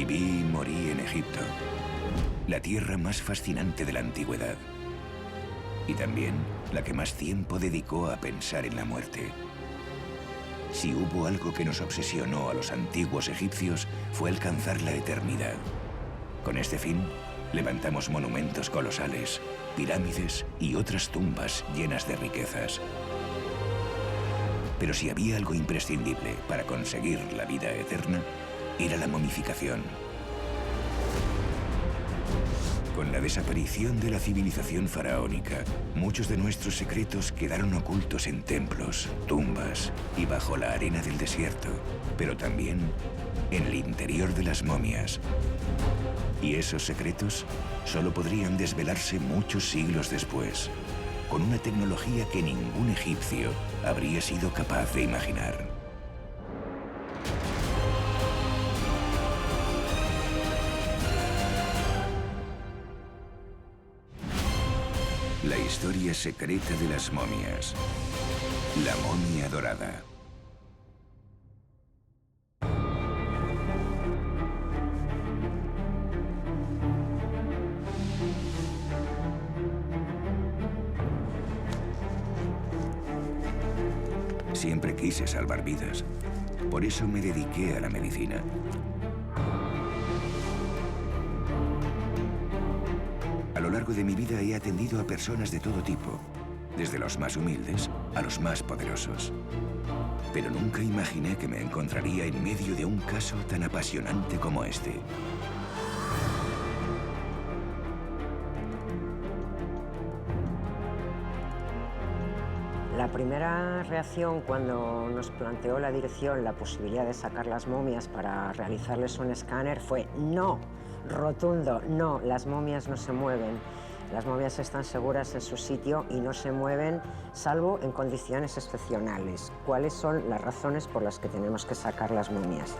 Viví y morí en Egipto, la tierra más fascinante de la antigüedad. Y también la que más tiempo dedicó a pensar en la muerte. Si hubo algo que nos obsesionó a los antiguos egipcios, fue alcanzar la eternidad. Con este fin, levantamos monumentos colosales, pirámides y otras tumbas llenas de riquezas. Pero si había algo imprescindible para conseguir la vida eterna, era la momificación. Con la desaparición de la civilización faraónica, muchos de nuestros secretos quedaron ocultos en templos, tumbas y bajo la arena del desierto, pero también en el interior de las momias. Y esos secretos solo podrían desvelarse muchos siglos después, con una tecnología que ningún egipcio habría sido capaz de imaginar. La historia secreta de las momias. La momia dorada. Siempre quise salvar vidas. Por eso me dediqué a la medicina. A lo largo de mi vida he atendido a personas de todo tipo, desde los más humildes a los más poderosos. Pero nunca imaginé que me encontraría en medio de un caso tan apasionante como este. La primera reacción cuando nos planteó la dirección la posibilidad de sacar las momias para realizarles un escáner fue no, rotundo, no, las momias no se mueven. Las momias están seguras en su sitio y no se mueven salvo en condiciones excepcionales. ¿Cuáles son las razones por las que tenemos que sacar las momias?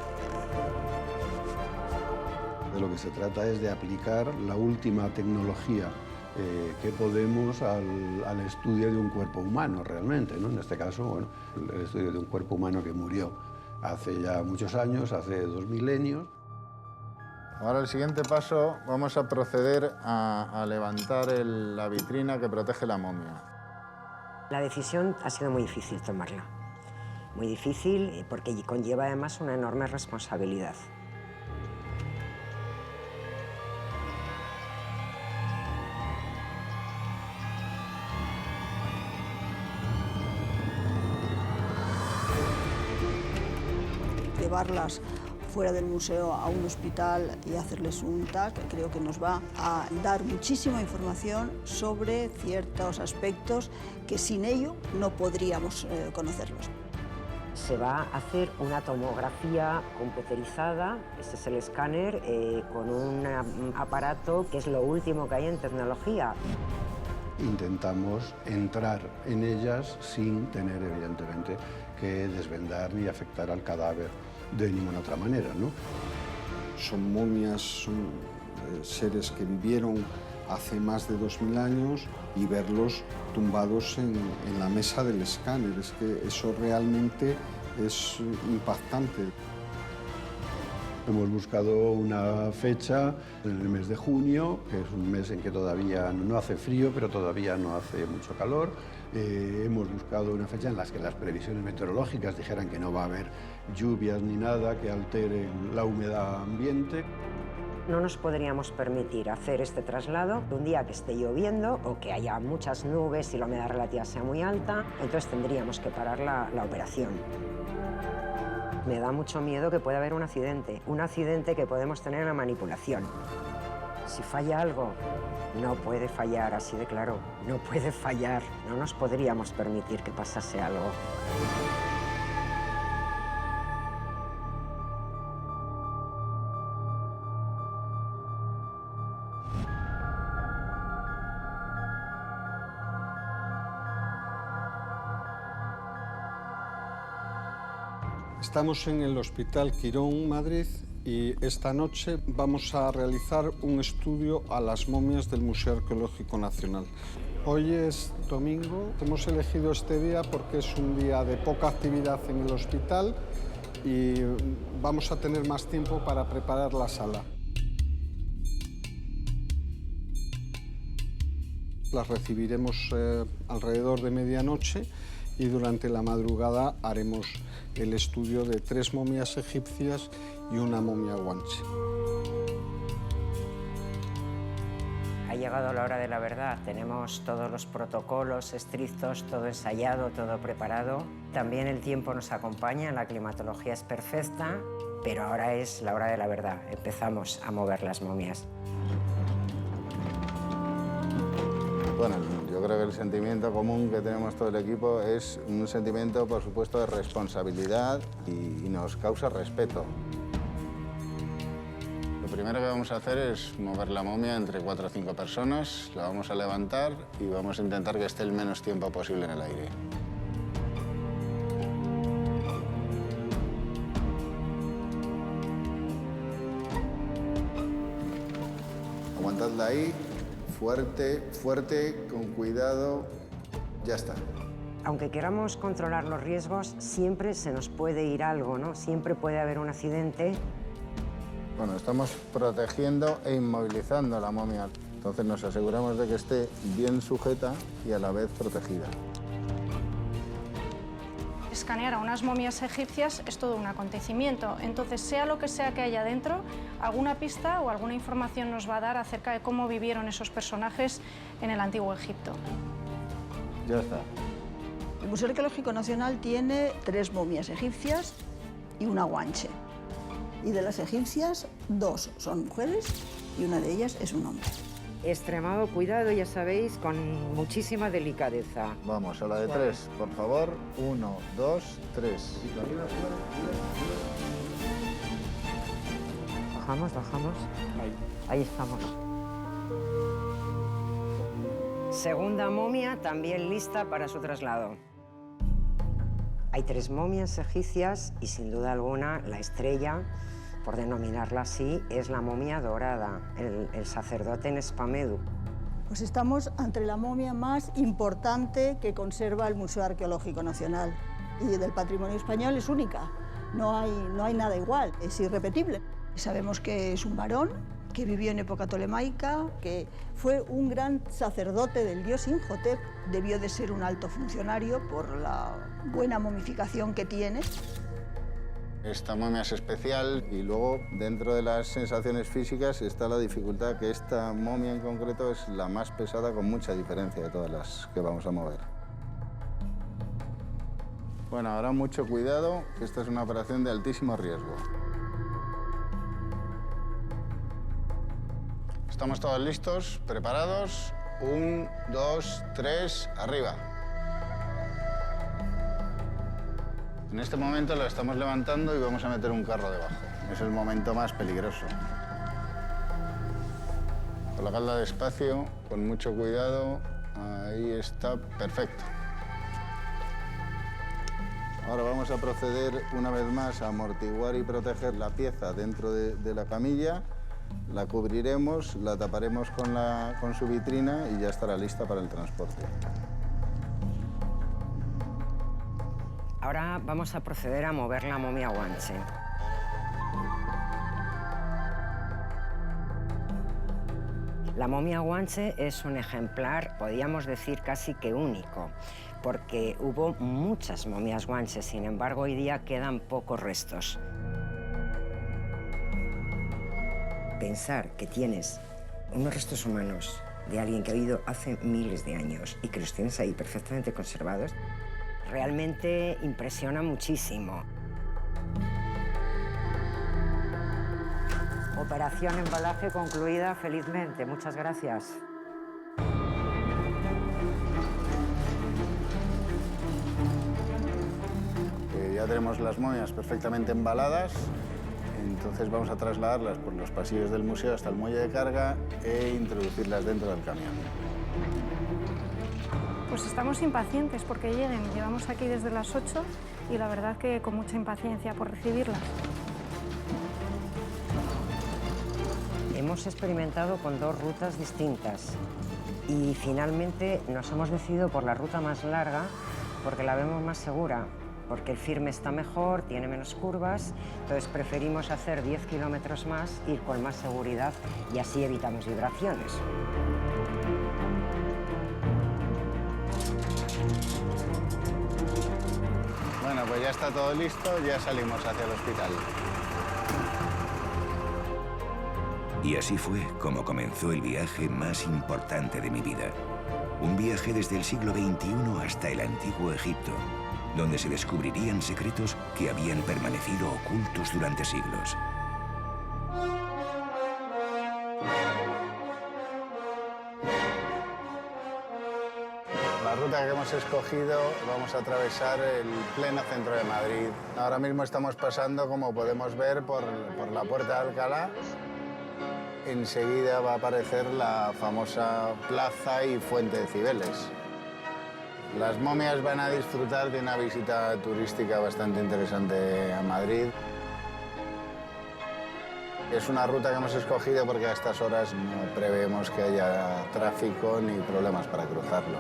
De lo que se trata es de aplicar la última tecnología que podemos al estudio de un cuerpo humano realmente, ¿no? En este caso, bueno, el estudio de un cuerpo humano que murió hace ya muchos años, hace 2 milenios. Ahora el siguiente paso, vamos a proceder a levantar la vitrina que protege la momia. La decisión ha sido muy difícil tomarla. Muy difícil porque conlleva además una enorme responsabilidad. Llevarlas fuera del museo a un hospital y hacerles un TAC, creo que nos va a dar muchísima información sobre ciertos aspectos que sin ello no podríamos conocerlos. Se va a hacer una tomografía computerizada, este es el escáner, con un aparato que es lo último que hay en tecnología. Intentamos entrar en ellas sin tener, evidentemente, que desvendar ni afectar al cadáver de ninguna otra manera, ¿no? Son momias, son seres que vivieron hace más de 2000 años y verlos tumbados en la mesa del escáner, es que eso realmente es impactante. Hemos buscado una fecha en el mes de junio, que es un mes en que todavía no hace frío, pero todavía no hace mucho calor. Hemos buscado una fecha en la que las previsiones meteorológicas dijeran que no va a haber lluvias ni nada que alteren la humedad ambiente. No nos podríamos permitir hacer este traslado un día que esté lloviendo o que haya muchas nubes y la humedad relativa sea muy alta, entonces tendríamos que parar la operación. Me da mucho miedo que pueda haber un accidente que podemos tener en la manipulación. Si falla algo, no puede fallar, así de claro, no puede fallar. No nos podríamos permitir que pasase algo. Estamos en el Hospital Quirón, Madrid, y esta noche vamos a realizar un estudio a las momias del Museo Arqueológico Nacional. Hoy es domingo, hemos elegido este día porque es un día de poca actividad en el hospital y vamos a tener más tiempo para preparar la sala. Las recibiremos alrededor de medianoche y durante la madrugada haremos el estudio de 3 momias egipcias y una momia guanche. Ha llegado la hora de la verdad. Tenemos todos los protocolos estrictos, todo ensayado, todo preparado. También el tiempo nos acompaña, la climatología es perfecta, pero ahora es la hora de la verdad. Empezamos a mover las momias. Bueno, yo creo que el sentimiento común que tenemos todo el equipo es un sentimiento, por supuesto, de responsabilidad y nos causa respeto. Lo primero que vamos a hacer es mover la momia entre 4 o 5 personas, la vamos a levantar y vamos a intentar que esté el menos tiempo posible en el aire. Aguantadla ahí. Fuerte, fuerte, con cuidado, ya está. Aunque queramos controlar los riesgos, siempre se nos puede ir algo, ¿no? Siempre puede haber un accidente. Bueno, estamos protegiendo e inmovilizando la momia. Entonces nos aseguramos de que esté bien sujeta y a la vez protegida. Escanear a unas momias egipcias es todo un acontecimiento, entonces sea lo que sea que haya dentro, alguna pista o alguna información nos va a dar acerca de cómo vivieron esos personajes en el Antiguo Egipto. Ya está. El Museo Arqueológico Nacional tiene 3 momias egipcias y una guanche. Y de las egipcias, 2 son mujeres y una de ellas es un hombre. Extremado cuidado, ya sabéis, con muchísima delicadeza. Vamos, a la de 3, por favor. 1, 2, 3. Bajamos, bajamos. Ahí estamos. Segunda momia, también lista para su traslado. Hay 3 momias egipcias y, sin duda alguna, la estrella, por denominarla así, es la momia dorada, el sacerdote Nespamedu. Pues estamos ante la momia más importante que conserva el Museo Arqueológico Nacional. Y del patrimonio español es única. No hay nada igual, es irrepetible. Sabemos que es un varón, que vivió en época tolemaica, que fue un gran sacerdote del dios Imhotep. Debió de ser un alto funcionario por la buena momificación que tiene. Esta momia es especial y luego dentro de las sensaciones físicas está la dificultad que esta momia en concreto es la más pesada con mucha diferencia de todas las que vamos a mover. Bueno, ahora mucho cuidado, que esta es una operación de altísimo riesgo. ¿Estamos todos listos? ¿Preparados? 1, 2, 3, arriba. En este momento lo estamos levantando y vamos a meter un carro debajo. Es el momento más peligroso. Colocadla despacio, con mucho cuidado. Ahí está, perfecto. Ahora vamos a proceder una vez más a amortiguar y proteger la pieza dentro de la camilla. La cubriremos, la taparemos con su vitrina y ya estará lista para el transporte. Ahora vamos a proceder a mover la momia guanche. La momia guanche es un ejemplar, podríamos decir casi que único, porque hubo muchas momias guanches, sin embargo hoy día quedan pocos restos. Pensar que tienes unos restos humanos de alguien que ha vivido hace miles de años y que los tienes ahí perfectamente conservados, realmente impresiona muchísimo. Operación embalaje concluida felizmente. Muchas gracias. Ya tenemos las momias perfectamente embaladas, entonces vamos a trasladarlas por los pasillos del museo hasta el muelle de carga e introducirlas dentro del camión. Pues estamos impacientes porque lleguen. Llevamos aquí desde las 8 y la verdad que con mucha impaciencia por recibirlas. Hemos experimentado con 2 rutas distintas y finalmente nos hemos decidido por la ruta más larga porque la vemos más segura. porque el firme está mejor, tiene menos curvas, entonces preferimos hacer 10 kilómetros más, ir con más seguridad y así evitamos vibraciones. Bueno, pues ya está todo listo, ya salimos hacia el hospital. Y así fue como comenzó el viaje más importante de mi vida. Un viaje desde el siglo XXI hasta el antiguo Egipto, donde se descubrirían secretos que habían permanecido ocultos durante siglos. La ruta que hemos escogido, vamos a atravesar el pleno centro de Madrid. Ahora mismo estamos pasando, como podemos ver, por la Puerta de Alcalá. Enseguida va a aparecer la famosa plaza y fuente de Cibeles. Las momias van a disfrutar de una visita turística bastante interesante a Madrid. Es una ruta que hemos escogido porque a estas horas no preveemos que haya tráfico ni problemas para cruzarlo.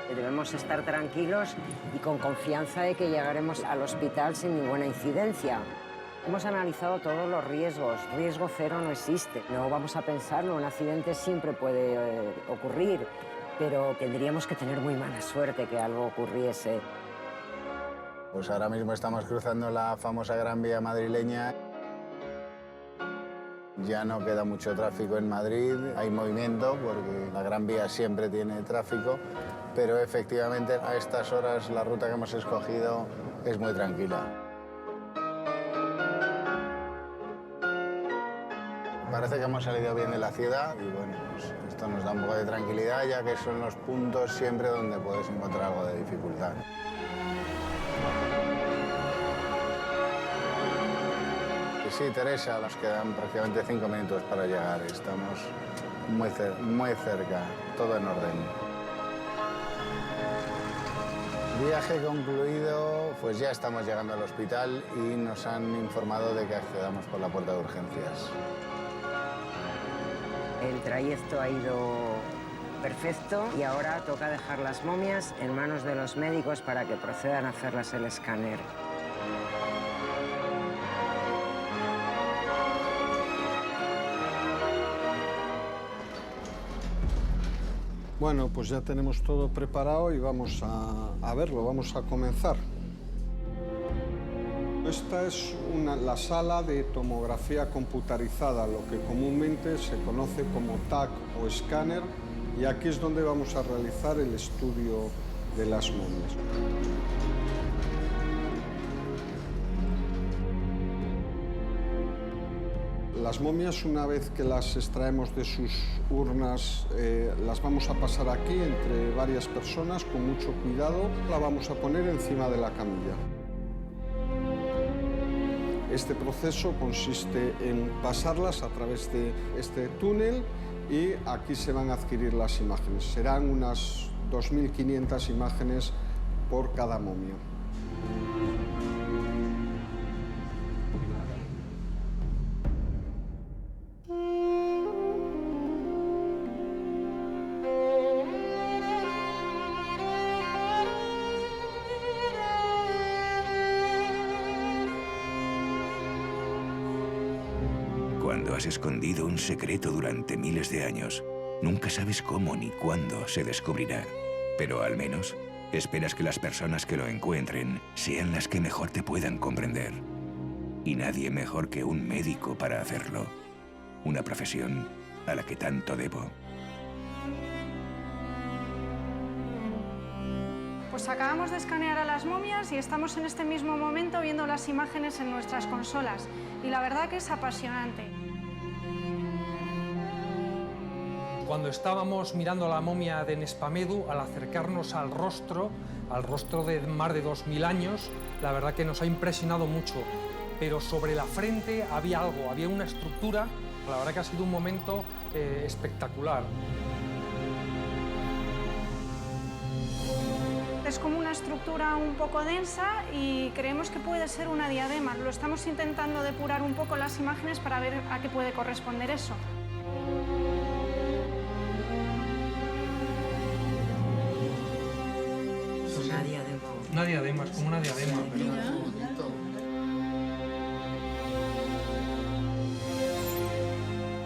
Debemos estar tranquilos y con confianza de que llegaremos al hospital sin ninguna incidencia. Hemos analizado todos los riesgos. Riesgo cero no existe. No vamos a pensarlo, un accidente siempre puede ocurrir, pero tendríamos que tener muy mala suerte que algo ocurriese. Pues ahora mismo estamos cruzando la famosa Gran Vía madrileña. Ya no queda mucho tráfico en Madrid, hay movimiento porque la Gran Vía siempre tiene tráfico, pero efectivamente a estas horas la ruta que hemos escogido es muy tranquila. Parece que hemos salido bien de la ciudad y bueno, pues esto nos da un poco de tranquilidad ya que son los puntos siempre donde puedes encontrar algo de dificultad. Y sí, Teresa, nos quedan prácticamente 5 minutos para llegar. Estamos muy cerca, todo en orden. Viaje concluido, pues ya estamos llegando al hospital y nos han informado de que accedamos por la puerta de urgencias. El trayecto ha ido perfecto y ahora toca dejar las momias en manos de los médicos para que procedan a hacerlas el escáner. Bueno, pues ya tenemos todo preparado y vamos a verlo, vamos a comenzar. Esta es la sala de tomografía computarizada, lo que comúnmente se conoce como TAC o escáner, y aquí es donde vamos a realizar el estudio de las momias. Las momias, una vez que las extraemos de sus urnas, las vamos a pasar aquí entre varias personas con mucho cuidado. La vamos a poner encima de la camilla. Este proceso consiste en pasarlas a través de este túnel y aquí se van a adquirir las imágenes. Serán unas 2.500 imágenes por cada momia. Cuando has escondido un secreto durante miles de años, nunca sabes cómo ni cuándo se descubrirá. Pero al menos esperas que las personas que lo encuentren sean las que mejor te puedan comprender. Y nadie mejor que un médico para hacerlo. Una profesión a la que tanto debo. Pues acabamos de escanear a las momias y estamos en este mismo momento viendo las imágenes en nuestras consolas. Y la verdad que es apasionante. Cuando estábamos mirando la momia de Nespamedu, al acercarnos al rostro de más de 2000 años, la verdad que nos ha impresionado mucho. Pero sobre la frente había algo, había una estructura. La verdad que ha sido un momento espectacular. Es como una estructura un poco densa y creemos que puede ser una diadema. Lo estamos intentando depurar un poco las imágenes para ver a qué puede corresponder eso. Una diadema Una diadema, es como una diadema.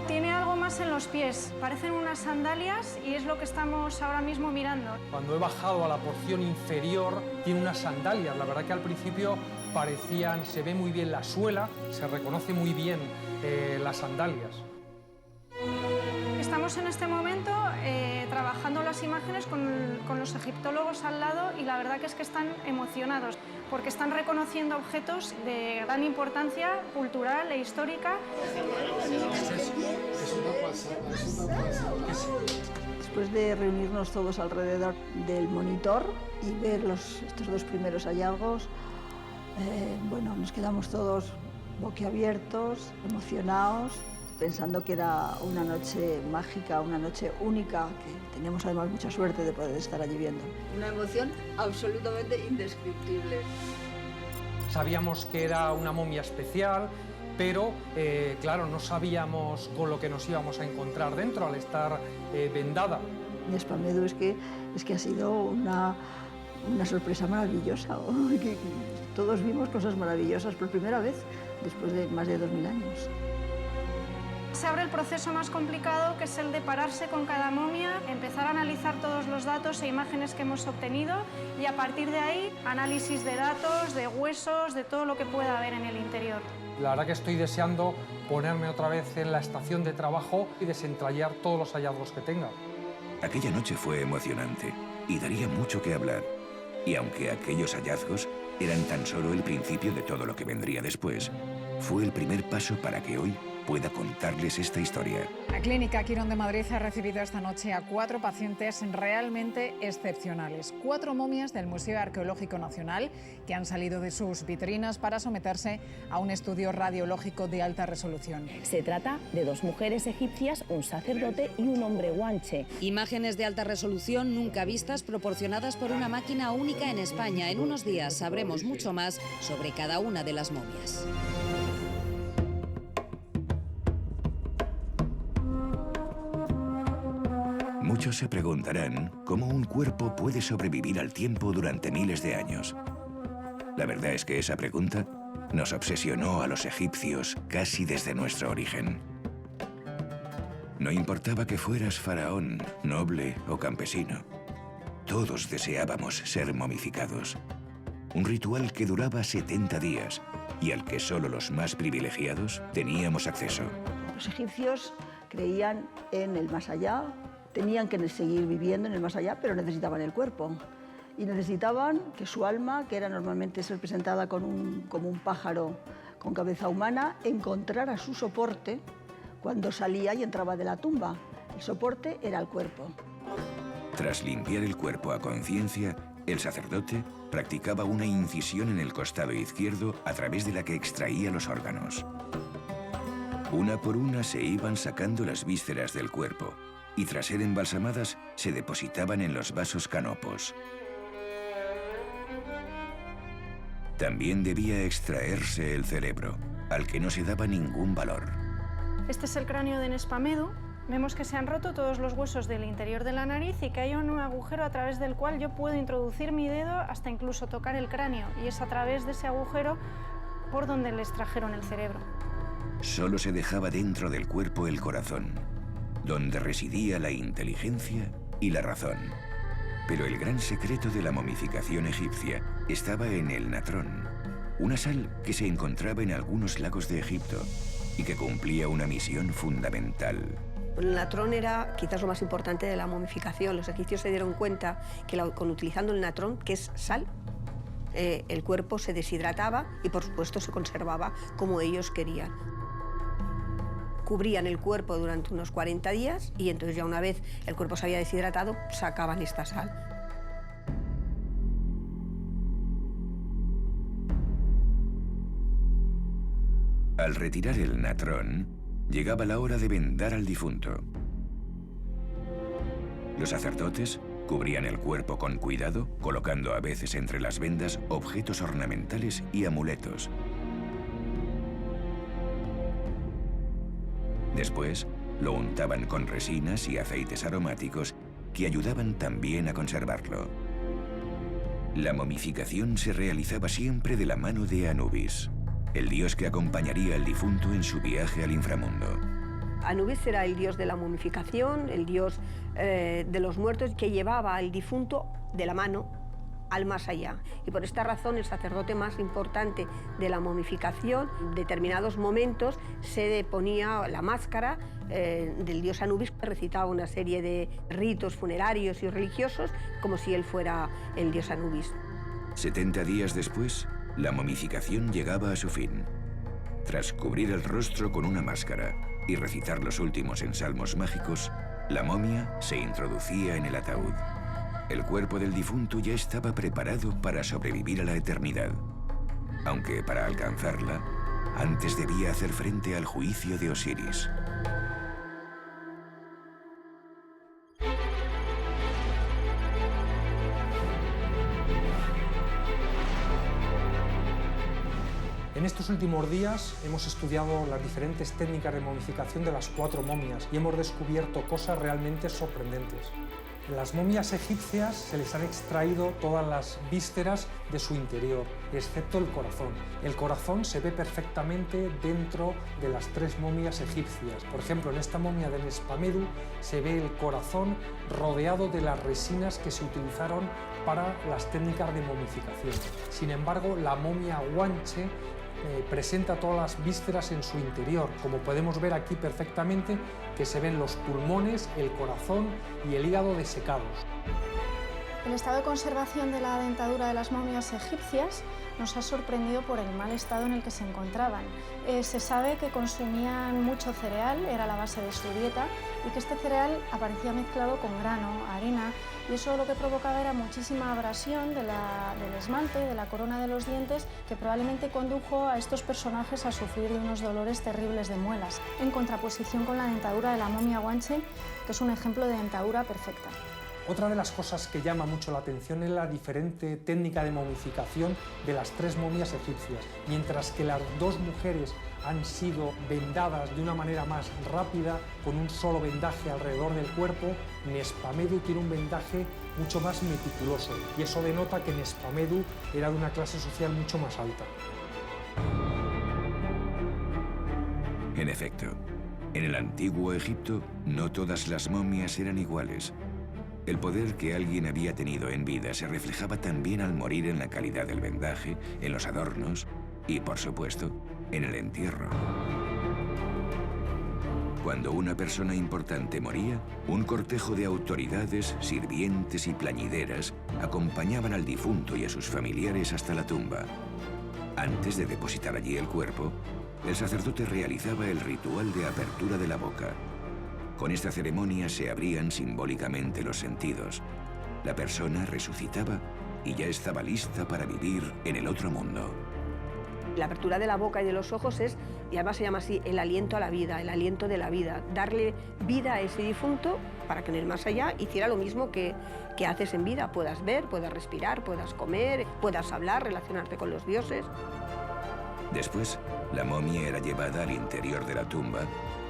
Tiene algo más en los pies, parecen unas sandalias y es lo que estamos ahora mismo mirando. Cuando he bajado a la porción inferior, tiene unas sandalias. La verdad que al principio parecían, se ve muy bien la suela, se reconoce muy bien las sandalias. Estamos en este momento trabajando las imágenes con los egiptólogos al lado y la verdad que es que están emocionados porque están reconociendo objetos de gran importancia cultural e histórica. Después de reunirnos todos alrededor del monitor y ver estos dos primeros hallazgos, bueno, nos quedamos todos boquiabiertos, emocionados, pensando que era una noche mágica, una noche única, que teníamos además mucha suerte de poder estar allí viendo. Una emoción absolutamente indescriptible. Sabíamos que era una momia especial, pero claro, no sabíamos con lo que nos íbamos a encontrar dentro al estar vendada. Nespamedú es que ha sido una sorpresa maravillosa. Todos vimos cosas maravillosas por primera vez después de más de 2000 años. Se abre el proceso más complicado, que es el de pararse con cada momia, empezar a analizar todos los datos e imágenes que hemos obtenido y a partir de ahí análisis de datos, de huesos, de todo lo que pueda haber en el interior. La verdad que estoy deseando ponerme otra vez en la estación de trabajo y desentrañar todos los hallazgos que tenga. Aquella noche fue emocionante y daría mucho que hablar. Y aunque aquellos hallazgos eran tan solo el principio de todo lo que vendría después, fue el primer paso para que hoy pueda contarles esta historia. La Clínica Quirón de Madrid ha recibido esta noche a 4 pacientes realmente excepcionales. 4 momias del Museo Arqueológico Nacional que han salido de sus vitrinas para someterse a un estudio radiológico de alta resolución. Se trata de 2 mujeres egipcias, un sacerdote y un hombre guanche. Imágenes de alta resolución nunca vistas, proporcionadas por una máquina única en España. En unos días sabremos mucho más sobre cada una de las momias. Muchos se preguntarán cómo un cuerpo puede sobrevivir al tiempo durante miles de años. La verdad es que esa pregunta nos obsesionó a los egipcios casi desde nuestro origen. No importaba que fueras faraón, noble o campesino. Todos deseábamos ser momificados. Un ritual que duraba 70 días y al que solo los más privilegiados teníamos acceso. Los egipcios creían en el más allá. Tenían que seguir viviendo en el más allá, pero necesitaban el cuerpo. Y necesitaban que su alma, que era normalmente representada como un pájaro con cabeza humana, encontrara su soporte cuando salía y entraba de la tumba. El soporte era el cuerpo. Tras limpiar el cuerpo a conciencia, el sacerdote practicaba una incisión en el costado izquierdo a través de la que extraía los órganos. Una por una se iban sacando las vísceras del cuerpo, y tras ser embalsamadas, se depositaban en los vasos canopos. También debía extraerse el cerebro, al que no se daba ningún valor. Este es el cráneo de Nespamedú. Vemos que se han roto todos los huesos del interior de la nariz y que hay un agujero a través del cual yo puedo introducir mi dedo hasta incluso tocar el cráneo, y es a través de ese agujero por donde le extrajeron el cerebro. Solo se dejaba dentro del cuerpo el corazón, donde residía la inteligencia y la razón. Pero el gran secreto de la momificación egipcia estaba en el natrón, una sal que se encontraba en algunos lagos de Egipto y que cumplía una misión fundamental. El natrón era quizás lo más importante de la momificación. Los egipcios se dieron cuenta que utilizando el natrón, que es sal, el cuerpo se deshidrataba y por supuesto se conservaba como ellos querían. Cubrían el cuerpo durante unos 40 días y entonces ya una vez el cuerpo se había deshidratado, sacaban esta sal. Al retirar el natrón, llegaba la hora de vendar al difunto. Los sacerdotes cubrían el cuerpo con cuidado, colocando a veces entre las vendas objetos ornamentales y amuletos. Después, lo untaban con resinas y aceites aromáticos que ayudaban también a conservarlo. La momificación se realizaba siempre de la mano de Anubis, el dios que acompañaría al difunto en su viaje al inframundo. Anubis era el dios de la momificación, el dios de los muertos, que llevaba al difunto de la mano al más allá. Y por esta razón el sacerdote más importante de la momificación, en determinados momentos se ponía la máscara del dios Anubis, que recitaba una serie de ritos funerarios y religiosos como si él fuera el dios Anubis. 70 días después, la momificación llegaba a su fin. Tras cubrir el rostro con una máscara y recitar los últimos ensalmos mágicos, la momia se introducía en el ataúd. El cuerpo del difunto ya estaba preparado para sobrevivir a la eternidad, aunque para alcanzarla, antes debía hacer frente al juicio de Osiris. En estos últimos días hemos estudiado las diferentes técnicas de momificación de las 4 momias y hemos descubierto cosas realmente sorprendentes. En las momias egipcias se les han extraído todas las vísceras de su interior, excepto el corazón. El corazón se ve perfectamente dentro de las 3 momias egipcias. Por ejemplo, en esta momia de Nespamedu se ve el corazón rodeado de las resinas que se utilizaron para las técnicas de momificación. Sin embargo, la momia Guanche presenta todas las vísceras en su interior, como podemos ver aquí perfectamente, que se ven los pulmones, el corazón y el hígado desecados. El estado de conservación de la dentadura de las momias egipcias nos ha sorprendido por el mal estado en el que se encontraban. Se sabe que consumían mucho cereal, era la base de su dieta, y que este cereal aparecía mezclado con grano, arena, y eso lo que provocaba era muchísima abrasión del esmalte, de la corona de los dientes, que probablemente condujo a estos personajes a sufrir de unos dolores terribles de muelas, en contraposición con la dentadura de la momia Guanche, que es un ejemplo de dentadura perfecta. Otra de las cosas que llama mucho la atención es la diferente técnica de momificación de las 3 momias egipcias. Mientras que las 2 mujeres han sido vendadas de una manera más rápida, con un solo vendaje alrededor del cuerpo, Nespamedu tiene un vendaje mucho más meticuloso, y eso denota que Nespamedu era de una clase social mucho más alta. En efecto, en el antiguo Egipto no todas las momias eran iguales. El poder que alguien había tenido en vida se reflejaba también al morir en la calidad del vendaje, en los adornos y, por supuesto, en el entierro. Cuando una persona importante moría, un cortejo de autoridades, sirvientes y plañideras acompañaban al difunto y a sus familiares hasta la tumba. Antes de depositar allí el cuerpo, el sacerdote realizaba el ritual de apertura de la boca. Con esta ceremonia se abrían simbólicamente los sentidos. La persona resucitaba y ya estaba lista para vivir en el otro mundo. La apertura de la boca y de los ojos es, y además se llama así, el aliento a la vida, el aliento de la vida. Darle vida a ese difunto para que en el más allá hiciera lo mismo que haces en vida. Puedas ver, puedas respirar, puedas comer, puedas hablar, relacionarte con los dioses. Después, la momia era llevada al interior de la tumba,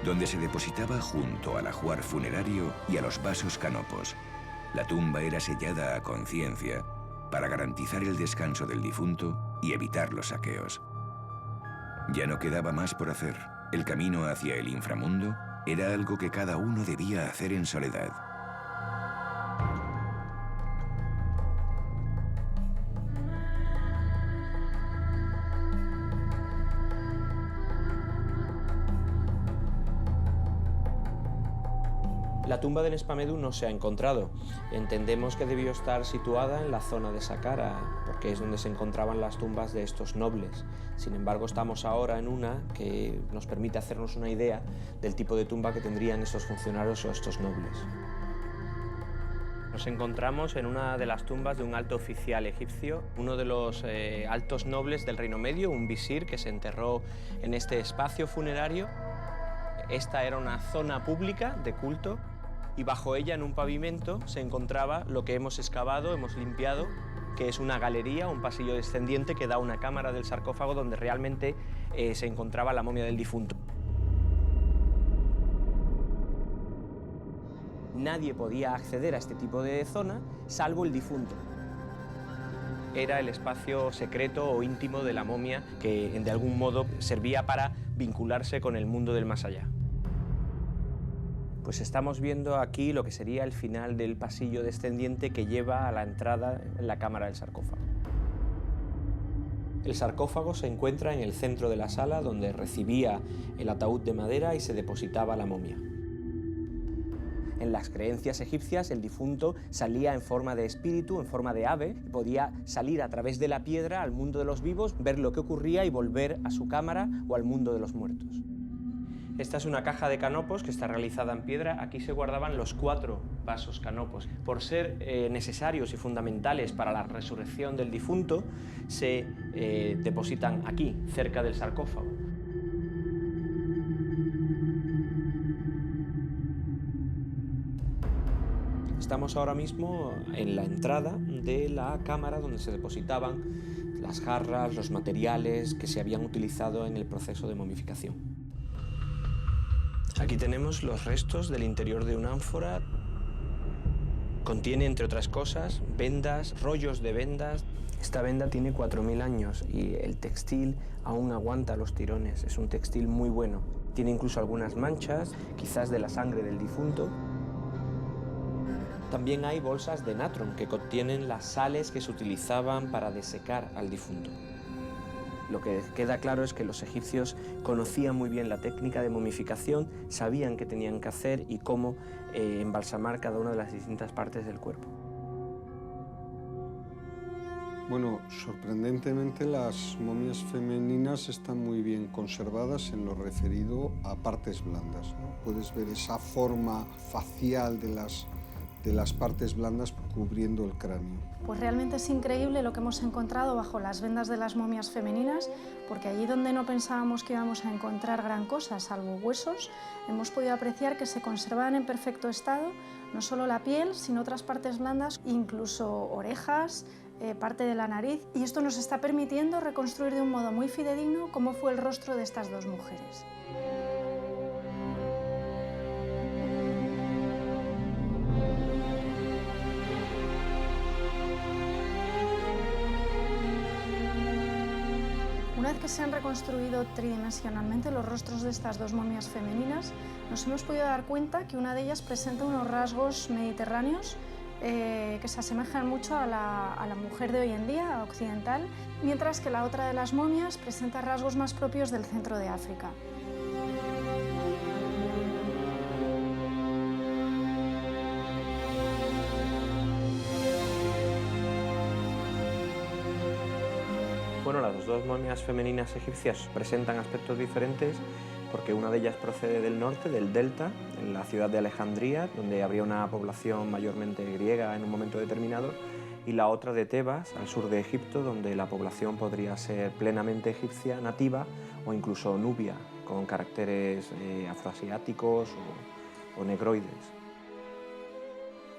donde se depositaba junto al ajuar funerario y a los vasos canopos. La tumba era sellada a conciencia para garantizar el descanso del difunto y evitar los saqueos. Ya no quedaba más por hacer. El camino hacia el inframundo era algo que cada uno debía hacer en soledad. La tumba de Nespamedu no se ha encontrado. Entendemos que debió estar situada en la zona de Saqqara, porque es donde se encontraban las tumbas de estos nobles. Sin embargo, estamos ahora en una que nos permite hacernos una idea del tipo de tumba que tendrían estos funcionarios o estos nobles. Nos encontramos en una de las tumbas de un alto oficial egipcio, uno de los altos nobles del Reino Medio, un visir que se enterró en este espacio funerario. Esta era una zona pública de culto y bajo ella, en un pavimento, se encontraba lo que hemos excavado, hemos limpiado, que es una galería, un pasillo descendiente que da a una cámara del sarcófago donde realmente se encontraba la momia del difunto. Nadie podía acceder a este tipo de zona, salvo el difunto. era el espacio secreto o íntimo de la momia que de algún modo servía para vincularse con el mundo del más allá. Pues estamos viendo aquí lo que sería el final del pasillo descendiente que lleva a la entrada en la cámara del sarcófago. El sarcófago se encuentra en el centro de la sala donde recibía el ataúd de madera y se depositaba la momia. En las creencias egipcias el difunto salía en forma de espíritu, en forma de ave, y podía salir a través de la piedra al mundo de los vivos, ver lo que ocurría y volver a su cámara o al mundo de los muertos. Esta es una caja de canopos que está realizada en piedra. Aquí se guardaban los 4 vasos canopos. Por ser necesarios y fundamentales para la resurrección del difunto, se depositan aquí, cerca del sarcófago. Estamos ahora mismo en la entrada de la cámara donde se depositaban las jarras, los materiales que se habían utilizado en el proceso de momificación. Aquí tenemos los restos del interior de una ánfora. Contiene, entre otras cosas, vendas, rollos de vendas. Esta venda tiene 4000 años y el textil aún aguanta los tirones. Es un textil muy bueno. Tiene incluso algunas manchas, quizás de la sangre del difunto. También hay bolsas de natron que contienen las sales que se utilizaban para desecar al difunto. Lo que queda claro es que los egipcios conocían muy bien la técnica de momificación, sabían qué tenían que hacer y cómo embalsamar cada una de las distintas partes del cuerpo. Bueno, sorprendentemente las momias femeninas están muy bien conservadas en lo referido a partes blandas, ¿no? Puedes ver esa forma facial de las partes blandas cubriendo el cráneo. Pues realmente es increíble lo que hemos encontrado bajo las vendas de las momias femeninas, porque allí donde no pensábamos que íbamos a encontrar gran cosa, salvo huesos, hemos podido apreciar que se conservaban en perfecto estado no solo la piel, sino otras partes blandas, incluso orejas, parte de la nariz, y esto nos está permitiendo reconstruir de un modo muy fidedigno cómo fue el rostro de estas 2 mujeres. Una vez que se han reconstruido tridimensionalmente los rostros de estas 2 momias femeninas, nos hemos podido dar cuenta que una de ellas presenta unos rasgos mediterráneos que se asemejan mucho a la mujer de hoy en día, occidental, mientras que la otra de las momias presenta rasgos más propios del centro de África. Bueno, las 2 momias femeninas egipcias presentan aspectos diferentes porque una de ellas procede del norte, del delta, en la ciudad de Alejandría, donde habría una población mayormente griega en un momento determinado, y la otra de Tebas, al sur de Egipto, donde la población podría ser plenamente egipcia, nativa, o incluso nubia, con caracteres afroasiáticos o negroides.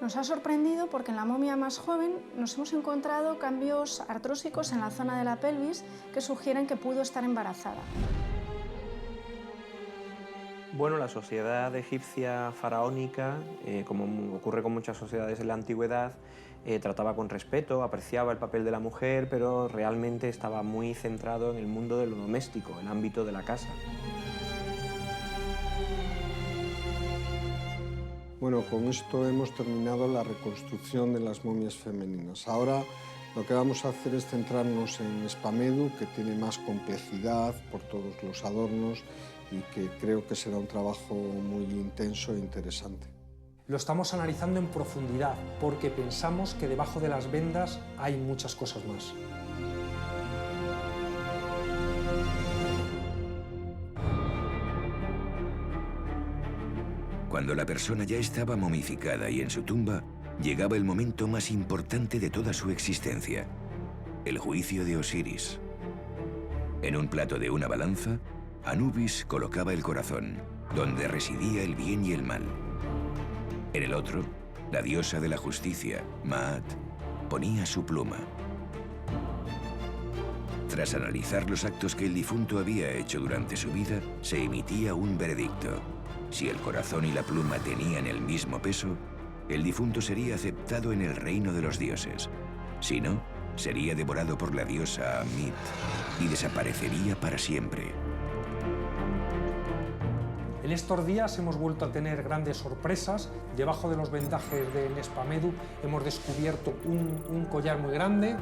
Nos ha sorprendido porque en la momia más joven nos hemos encontrado cambios artrósicos en la zona de la pelvis que sugieren que pudo estar embarazada. Bueno, la sociedad egipcia faraónica, como ocurre con muchas sociedades en la antigüedad, trataba con respeto, apreciaba el papel de la mujer, pero realmente estaba muy centrado en el mundo de lo doméstico, el ámbito de la casa. Bueno, con esto hemos terminado la reconstrucción de las momias femeninas. Ahora lo que vamos a hacer es centrarnos en Espamedu, que tiene más complejidad por todos los adornos y que creo que será un trabajo muy intenso e interesante. Lo estamos analizando en profundidad porque pensamos que debajo de las vendas hay muchas cosas más. Cuando la persona ya estaba momificada y en su tumba, llegaba el momento más importante de toda su existencia, el juicio de Osiris. En un plato de una balanza, Anubis colocaba el corazón, donde residía el bien y el mal. En el otro, la diosa de la justicia, Maat, ponía su pluma. Tras analizar los actos que el difunto había hecho durante su vida, se emitía un veredicto. Si el corazón y la pluma tenían el mismo peso, el difunto sería aceptado en el reino de los dioses. Si no, sería devorado por la diosa Amit y desaparecería para siempre. En estos días hemos vuelto a tener grandes sorpresas. Debajo de los vendajes de Nespamedu hemos descubierto un collar muy grande,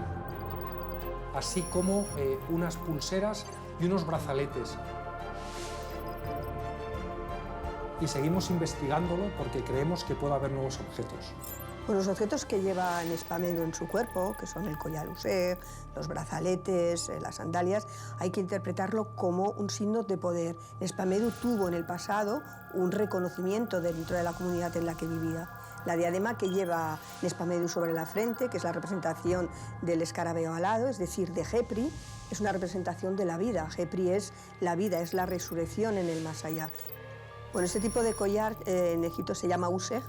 así como unas pulseras y unos brazaletes. Y seguimos investigándolo porque creemos que puede haber nuevos objetos. Pues los objetos que lleva Nespamedu en su cuerpo, que son el collar Useg, los brazaletes, las sandalias, hay que interpretarlo como un signo de poder. Nespamedu tuvo en el pasado un reconocimiento dentro de la comunidad en la que vivía. La diadema que lleva Nespamedu sobre la frente, que es la representación del escarabeo alado, es decir, de Khepri, es una representación de la vida. Khepri es la vida, es la resurrección en el más allá. Bueno, este tipo de collar en Egipto se llama Useg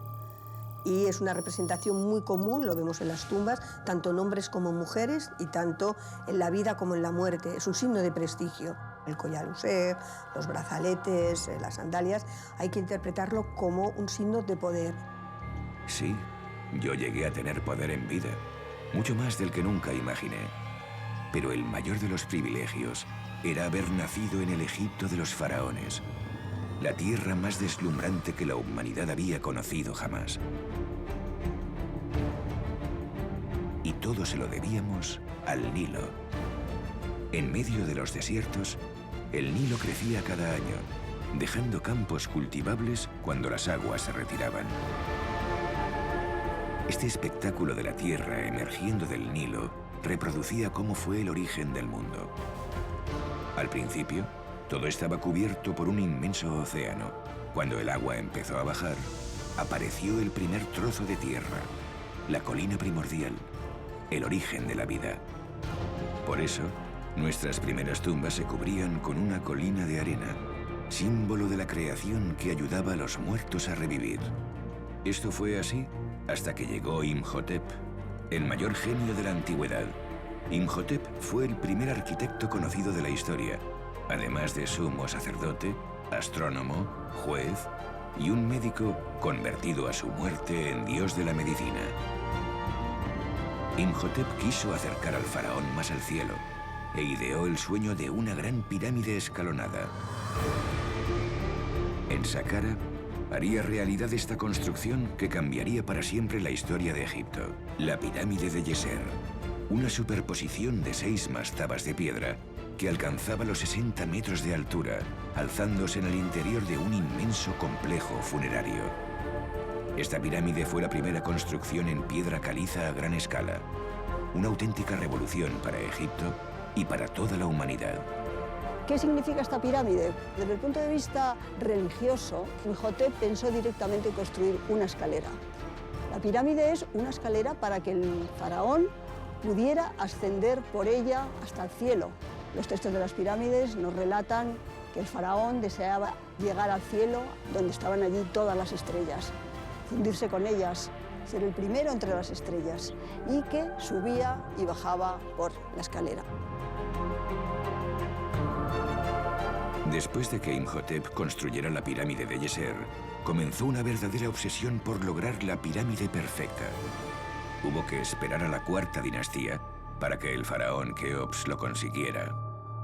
y es una representación muy común, lo vemos en las tumbas, tanto en hombres como mujeres y tanto en la vida como en la muerte. Es un signo de prestigio. El collar Useg, los brazaletes, las sandalias, hay que interpretarlo como un signo de poder. Sí, yo llegué a tener poder en vida, mucho más del que nunca imaginé. Pero el mayor de los privilegios era haber nacido en el Egipto de los faraones, la tierra más deslumbrante que la humanidad había conocido jamás. Y todo se lo debíamos al Nilo. En medio de los desiertos, el Nilo crecía cada año, dejando campos cultivables cuando las aguas se retiraban. Este espectáculo de la tierra emergiendo del Nilo reproducía cómo fue el origen del mundo. Al principio, todo estaba cubierto por un inmenso océano. Cuando el agua empezó a bajar, apareció el primer trozo de tierra, la colina primordial, el origen de la vida. Por eso, nuestras primeras tumbas se cubrían con una colina de arena, símbolo de la creación que ayudaba a los muertos a revivir. Esto fue así hasta que llegó Imhotep, el mayor genio de la antigüedad. Imhotep fue el primer arquitecto conocido de la historia, además de sumo sacerdote, astrónomo, juez y un médico convertido a su muerte en dios de la medicina. Imhotep quiso acercar al faraón más al cielo e ideó el sueño de una gran pirámide escalonada. En Saqqara haría realidad esta construcción que cambiaría para siempre la historia de Egipto, la pirámide de Djeser, una superposición de 6 mastabas de piedra que alcanzaba los 60 metros de altura, alzándose en el interior de un inmenso complejo funerario. Esta pirámide fue la primera construcción en piedra caliza a gran escala, una auténtica revolución para Egipto y para toda la humanidad. ¿Qué significa esta pirámide? Desde el punto de vista religioso, Imhotep pensó directamente en construir una escalera. La pirámide es una escalera para que el faraón pudiera ascender por ella hasta el cielo. Los textos de las pirámides nos relatan que el faraón deseaba llegar al cielo, donde estaban allí todas las estrellas, fundirse con ellas, ser el primero entre las estrellas, y que subía y bajaba por la escalera. Después de que Imhotep construyera la pirámide de Djeser, comenzó una verdadera obsesión por lograr la pirámide perfecta. Hubo que esperar a la cuarta dinastía para que el faraón Keops lo consiguiera.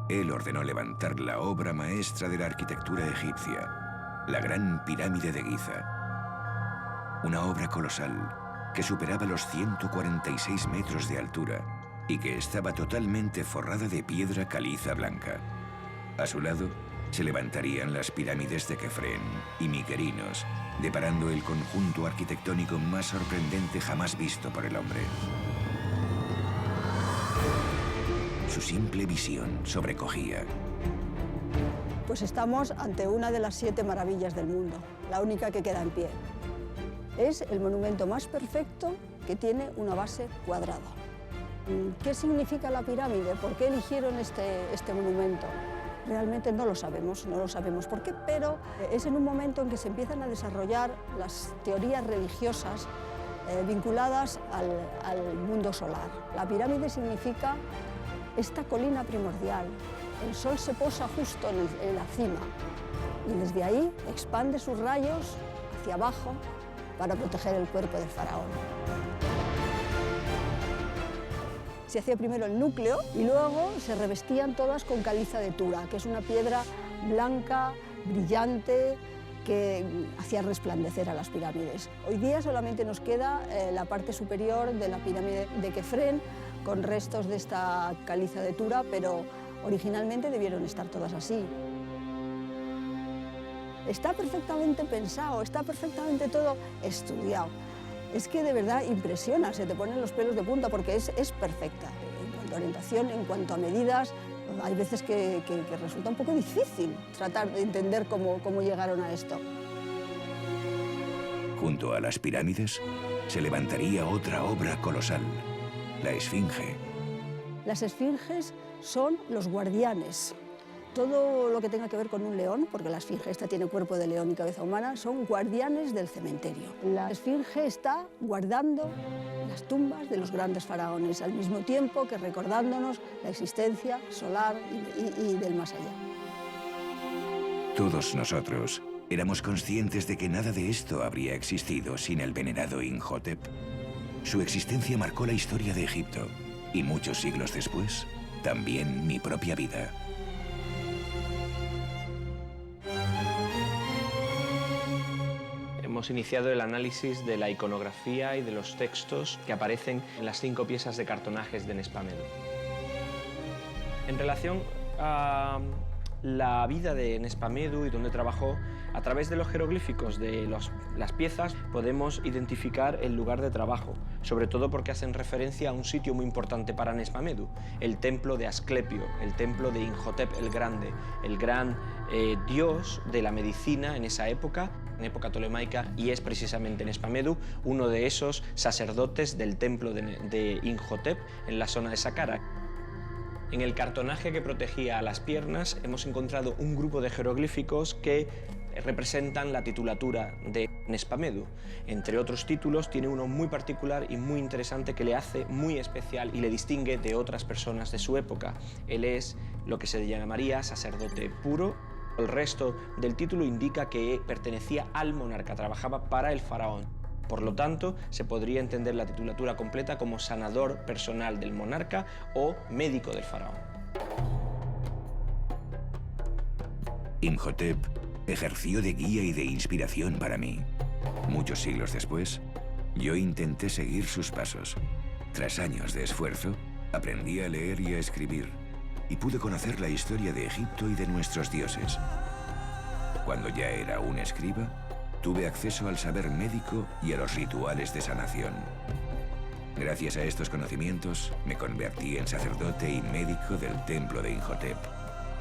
Él ordenó levantar la obra maestra de la arquitectura egipcia, la Gran Pirámide de Giza. Una obra colosal que superaba los 146 metros de altura y que estaba totalmente forrada de piedra caliza blanca. A su lado se levantarían las pirámides de Kefren y Mykerinos, deparando el conjunto arquitectónico más sorprendente jamás visto por el hombre. Su simple visión sobrecogía. Pues estamos ante una de las 7 maravillas del mundo, la única que queda en pie. Es el monumento más perfecto que tiene una base cuadrada. ¿Qué significa la pirámide? ¿Por qué eligieron este monumento? Realmente no lo sabemos por qué, pero es en un momento en que se empiezan a desarrollar las teorías religiosas vinculadas al mundo solar. La pirámide significa esta colina primordial. El sol se posa justo en la cima y desde ahí expande sus rayos hacia abajo para proteger el cuerpo del faraón. Se hacía primero el núcleo y luego se revestían todas con caliza de tura, que es una piedra blanca, brillante, que hacía resplandecer a las pirámides. Hoy día solamente nos queda la parte superior de la pirámide de Kefren, con restos de esta caliza de tura, pero originalmente debieron estar todas así. Está perfectamente pensado, está perfectamente todo estudiado. Es que de verdad impresiona, se te ponen los pelos de punta porque es perfecta. En cuanto a orientación, en cuanto a medidas, hay veces que resulta un poco difícil tratar de entender cómo llegaron a esto. Junto a las pirámides se levantaría otra obra colosal, la Esfinge. Las esfinges son los guardianes. Todo lo que tenga que ver con un león, porque la esfinge esta tiene cuerpo de león y cabeza humana, son guardianes del cementerio. La esfinge está guardando las tumbas de los grandes faraones, al mismo tiempo que recordándonos la existencia solar y del más allá. Todos nosotros éramos conscientes de que nada de esto habría existido sin el venerado Imhotep. Su existencia marcó la historia de Egipto y muchos siglos después, también mi propia vida. Hemos iniciado el análisis de la iconografía y de los textos que aparecen en las 5 piezas de cartonajes de Nespamedu. En relación a la vida de Nespamedu y dónde trabajó, a través de los jeroglíficos de las piezas podemos identificar el lugar de trabajo, sobre todo porque hacen referencia a un sitio muy importante para Nespamedu, el templo de Asclepio, el templo de Imhotep el Grande, el gran dios de la medicina en esa época, en época tolemaica, y es precisamente Nespamedu uno de esos sacerdotes del templo de Imhotep en la zona de Saqqara. En el cartonaje que protegía a las piernas hemos encontrado un grupo de jeroglíficos que representan la titulatura de Nespamedu. Entre otros títulos, tiene uno muy particular y muy interesante que le hace muy especial y le distingue de otras personas de su época. Él es lo que se llamaría sacerdote puro. El resto del título indica que pertenecía al monarca, trabajaba para el faraón. Por lo tanto, se podría entender la titulatura completa como sanador personal del monarca o médico del faraón. Imhotep ejerció de guía y de inspiración para mí. Muchos siglos después, yo intenté seguir sus pasos. Tras años de esfuerzo, aprendí a leer y a escribir, y pude conocer la historia de Egipto y de nuestros dioses. Cuando ya era un escriba, tuve acceso al saber médico y a los rituales de sanación. Gracias a estos conocimientos, me convertí en sacerdote y médico del templo de Imhotep,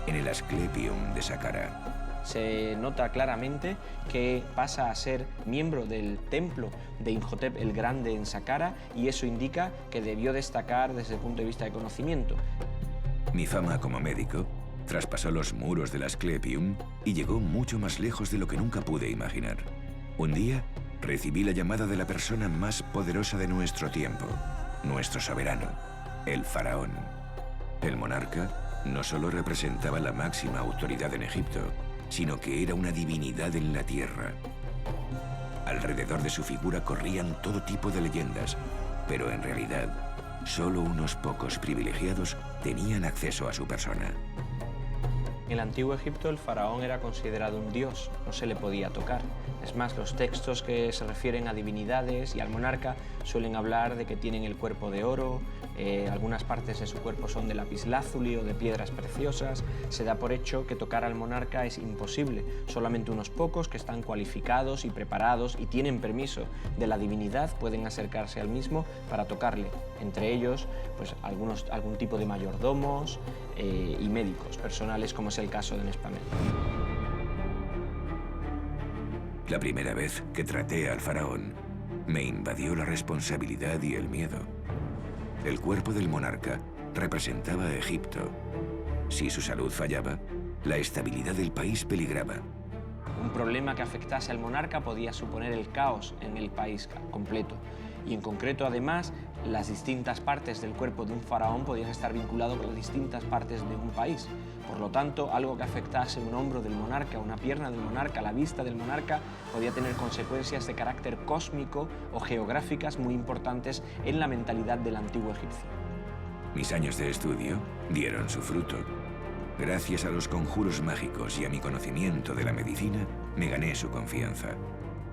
en el Asclepium de Saqqara. Se nota claramente que pasa a ser miembro del templo de Imhotep el Grande en Saqqara, y eso indica que debió destacar desde el punto de vista de conocimiento. Mi fama como médico traspasó los muros del Asclepium y llegó mucho más lejos de lo que nunca pude imaginar. Un día recibí la llamada de la persona más poderosa de nuestro tiempo, nuestro soberano, el faraón. El monarca no solo representaba la máxima autoridad en Egipto, sino que era una divinidad en la tierra. Alrededor de su figura corrían todo tipo de leyendas, pero en realidad, solo unos pocos privilegiados tenían acceso a su persona. En el antiguo Egipto el faraón era considerado un dios, no se le podía tocar. Es más, los textos que se refieren a divinidades y al monarca suelen hablar de que tienen el cuerpo de oro, algunas partes de su cuerpo son de lapislázuli o de piedras preciosas. Se da por hecho que tocar al monarca es imposible, solamente unos pocos que están cualificados y preparados y tienen permiso de la divinidad pueden acercarse al mismo para tocarle, entre ellos pues, algún tipo de mayordomos y médicos personales, como es el caso de Nespamedu. La primera vez que traté al faraón, me invadió la responsabilidad y el miedo. El cuerpo del monarca representaba a Egipto. Si su salud fallaba, la estabilidad del país peligraba. Un problema que afectase al monarca podía suponer el caos en el país completo. Y en concreto, además, las distintas partes del cuerpo de un faraón podían estar vinculadas con las distintas partes de un país. Por lo tanto, algo que afectase un hombro del monarca, una pierna del monarca, la vista del monarca, podía tener consecuencias de carácter cósmico o geográficas muy importantes en la mentalidad del antiguo egipcio. Mis años de estudio dieron su fruto. Gracias a los conjuros mágicos y a mi conocimiento de la medicina, me gané su confianza,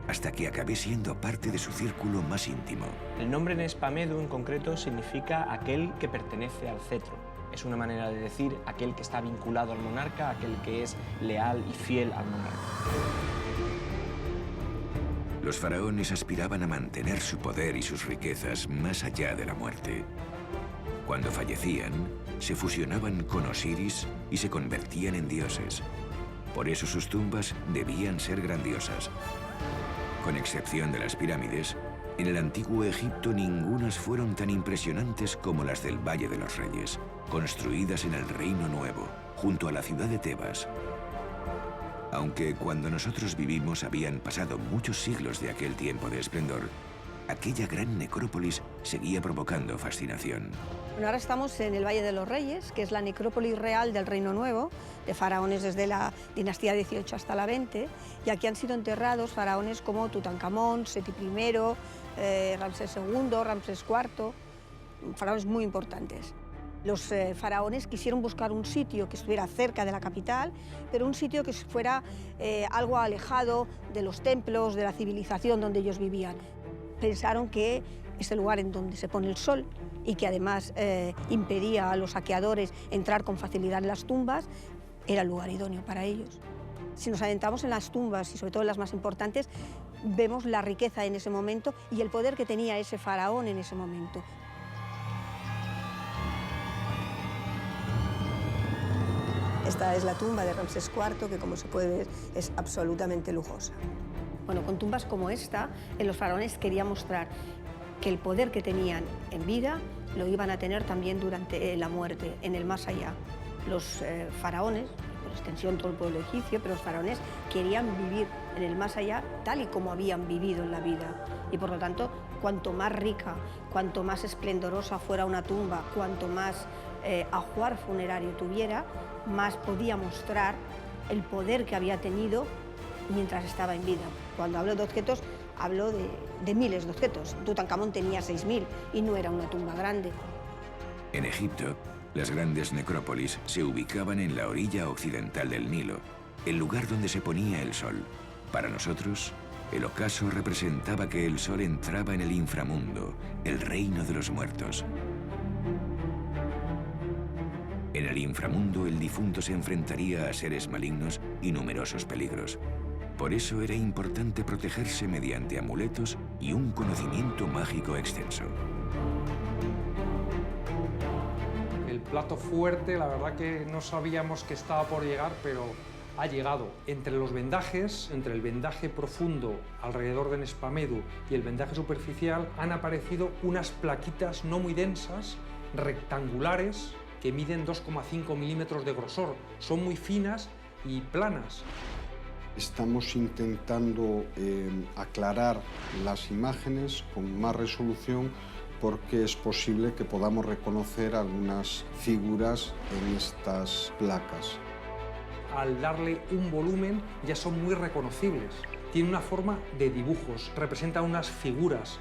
hasta que acabé siendo parte de su círculo más íntimo. El nombre Nespamedu en concreto significa aquel que pertenece al cetro. Es una manera de decir aquel que está vinculado al monarca, aquel que es leal y fiel al monarca. Los faraones aspiraban a mantener su poder y sus riquezas más allá de la muerte. Cuando fallecían, se fusionaban con Osiris y se convertían en dioses. Por eso sus tumbas debían ser grandiosas. Con excepción de las pirámides, en el antiguo Egipto ningunas fueron tan impresionantes como las del Valle de los Reyes, construidas en el Reino Nuevo, junto a la ciudad de Tebas. Aunque cuando nosotros vivimos habían pasado muchos siglos de aquel tiempo de esplendor, aquella gran necrópolis seguía provocando fascinación. Bueno, ahora estamos en el Valle de los Reyes, que es la necrópolis real del Reino Nuevo, de faraones desde la dinastía 18 hasta la 20, y aquí han sido enterrados faraones como Tutankamón, Seti I, Ramsés II, Ramsés IV, faraones muy importantes. Los faraones quisieron buscar un sitio que estuviera cerca de la capital, pero un sitio que fuera algo alejado de los templos, de la civilización donde ellos vivían. Pensaron que este lugar en donde se pone el sol y que además impedía a los saqueadores entrar con facilidad en las tumbas, era el lugar idóneo para ellos. Si nos adentramos en las tumbas y sobre todo en las más importantes, vemos la riqueza en ese momento y el poder que tenía ese faraón en ese momento. Esta es la tumba de Ramsés IV, que como se puede ver es absolutamente lujosa. Bueno, con tumbas como esta, los faraones querían mostrar que el poder que tenían en vida lo iban a tener también durante la muerte, en el más allá. Los faraones, por extensión todo el pueblo egipcio, pero los faraones querían vivir en el más allá tal y como habían vivido en la vida. Y por lo tanto, cuanto más rica, cuanto más esplendorosa fuera una tumba, cuanto más ajuar funerario tuviera, más podía mostrar el poder que había tenido mientras estaba en vida. Cuando hablo de objetos, hablo de miles de objetos. Tutankamón tenía 6.000 y no era una tumba grande. En Egipto, las grandes necrópolis se ubicaban en la orilla occidental del Nilo, el lugar donde se ponía el sol. Para nosotros, el ocaso representaba que el sol entraba en el inframundo, el reino de los muertos. En el inframundo, el difunto se enfrentaría a seres malignos y numerosos peligros. Por eso era importante protegerse mediante amuletos y un conocimiento mágico extenso. El plato fuerte, la verdad que no sabíamos que estaba por llegar, pero ha llegado. Entre los vendajes, entre el vendaje profundo alrededor de Nespamedu y el vendaje superficial, han aparecido unas plaquitas no muy densas, rectangulares, que miden 2,5 milímetros de grosor. Son muy finas y planas. Estamos intentando aclarar las imágenes con más resolución porque es posible que podamos reconocer algunas figuras en estas placas. Al darle un volumen ya son muy reconocibles. Tiene una forma de dibujos, representa unas figuras.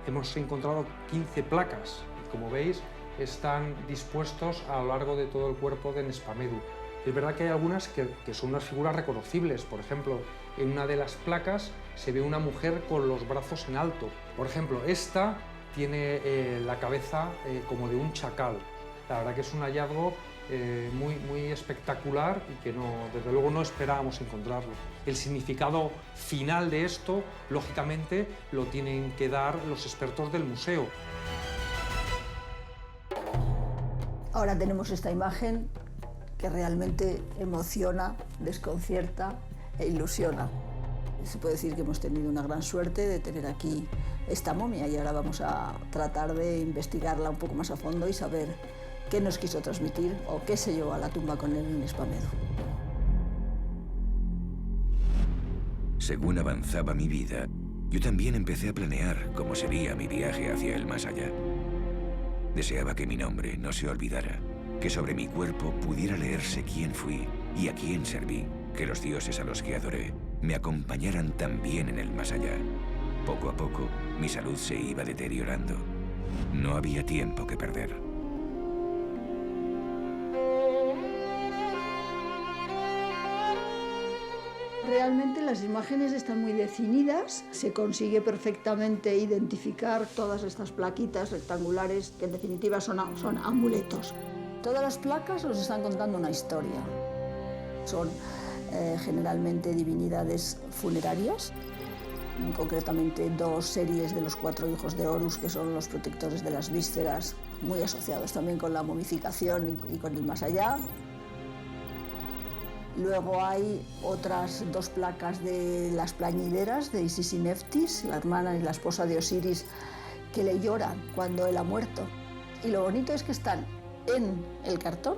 Hemos encontrado 15 placas. Como veis, están dispuestos a lo largo de todo el cuerpo de Nespamedu. Es verdad que hay algunas que son unas figuras reconocibles. Por ejemplo, en una de las placas se ve una mujer con los brazos en alto. Por ejemplo, esta tiene la cabeza como de un chacal. La verdad que es un hallazgo muy espectacular y que desde luego no esperábamos encontrarlo. El significado final de esto, lógicamente, lo tienen que dar los expertos del museo. Ahora tenemos esta imagen que realmente emociona, desconcierta e ilusiona. Se puede decir que hemos tenido una gran suerte de tener aquí esta momia y ahora vamos a tratar de investigarla un poco más a fondo y saber qué nos quiso transmitir o qué se llevó a la tumba con él en Nespamedu. Según avanzaba mi vida, yo también empecé a planear cómo sería mi viaje hacia el más allá. Deseaba que mi nombre no se olvidara, que sobre mi cuerpo pudiera leerse quién fui y a quién serví, que los dioses a los que adoré me acompañaran también en el más allá. Poco a poco, mi salud se iba deteriorando. No había tiempo que perder. Realmente las imágenes están muy definidas, se consigue perfectamente identificar todas estas plaquitas rectangulares que en definitiva son amuletos. Todas las placas nos están contando una historia. Son generalmente divinidades funerarias, concretamente 2 series de los 4 hijos de Horus, que son los protectores de las vísceras, muy asociados también con la momificación y con el más allá. Luego hay otras 2 placas de las plañideras de Isis y Neftis, la hermana y la esposa de Osiris, que le lloran cuando él ha muerto. Y lo bonito es que están en el cartón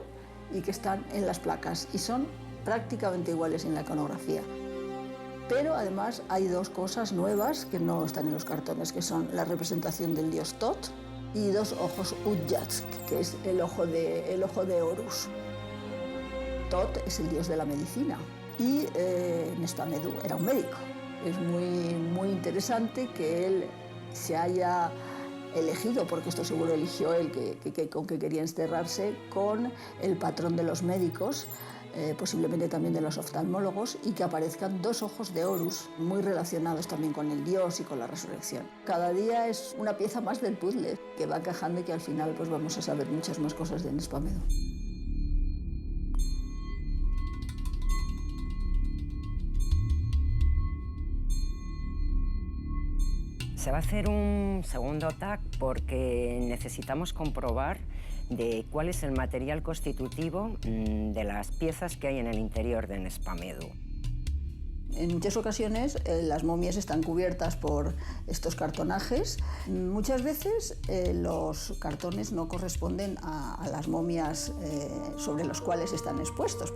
y que están en las placas, y son prácticamente iguales en la iconografía. Pero además hay 2 cosas nuevas que no están en los cartones, que son la representación del dios Tot y 2 ojos Udjats, que es el ojo de Horus. Tot es el dios de la medicina y Nespamedú era un médico. Es muy interesante que él se haya elegido, porque esto seguro eligió él, con que quería enterrarse, con el patrón de los médicos, posiblemente también de los oftalmólogos, y que aparezcan 2 ojos de Horus muy relacionados también con el dios y con la resurrección. Cada día es una pieza más del puzzle que va encajando y que al final pues vamos a saber muchas más cosas de Nespamedú. Se va a hacer un segundo TAC porque necesitamos comprobar cuál es el material constitutivo de las piezas que hay en el interior de Nespamedú. En muchas ocasiones las momias están cubiertas por estos cartonajes. Muchas veces los cartones no corresponden a las momias sobre las cuales están expuestos.